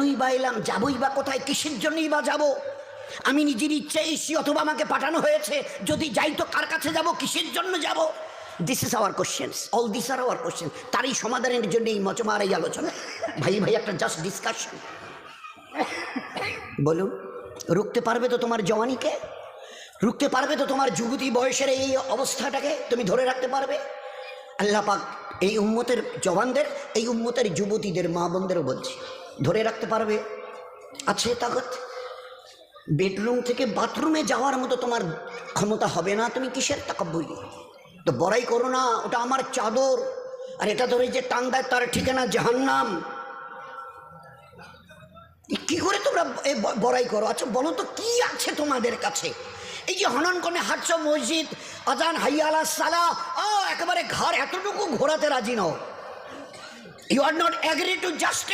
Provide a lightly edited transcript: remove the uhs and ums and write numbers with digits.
কেনই বা এলাম, যাবই বা কোথায়, কিসের জন্যই বা যাব? আমি নিজের ইচ্ছে এসেছি অথবা আমাকে পাঠানো হয়েছে? যদি যাই তো কার কাছে যাব, কিসের জন্য যাব? This is our questions, all this are our questions. তারই সমাধানের জন্য এই মজমার এই আলোচনা। ভাই ভাই একটা জাস্ট ডিসকাশন। বলুন, রুখতে পারবে তো তোমার জওয়ানিকে? রুখতে পারবে তো তোমার যুবতী বয়সের এই অবস্থাটাকে? তুমি ধরে রাখতে পারবে? আল্লাহ পাক এই উম্মতের জওয়ানদের, এই উম্মতের যুবতীদের, মা বোনদেরও বলছি, ধরে রাখতে পারবে? আছে তাগত? বেডরুম থেকে বাথরুমে যাওয়ার মতো তোমার ক্ষমতা হবে না, তুমি কিসের তাকাব্বুরি? তো বড়াই করো না, ওটা আমার চাদর, আর এটা ধরে যে টান দেয় তার ঠিকানা জাহান্নাম। কি করে তোমরা বড়াই করো? আচ্ছা বলো তো, কি আছে তোমাদের কাছে? এই যে হনন করে হাঁটছ, মসজিদ আজান হাইয়া আলা সালাহ, একেবারে ঘর এতটুকু ঘোরাতে রাজি নও। You are not agree to just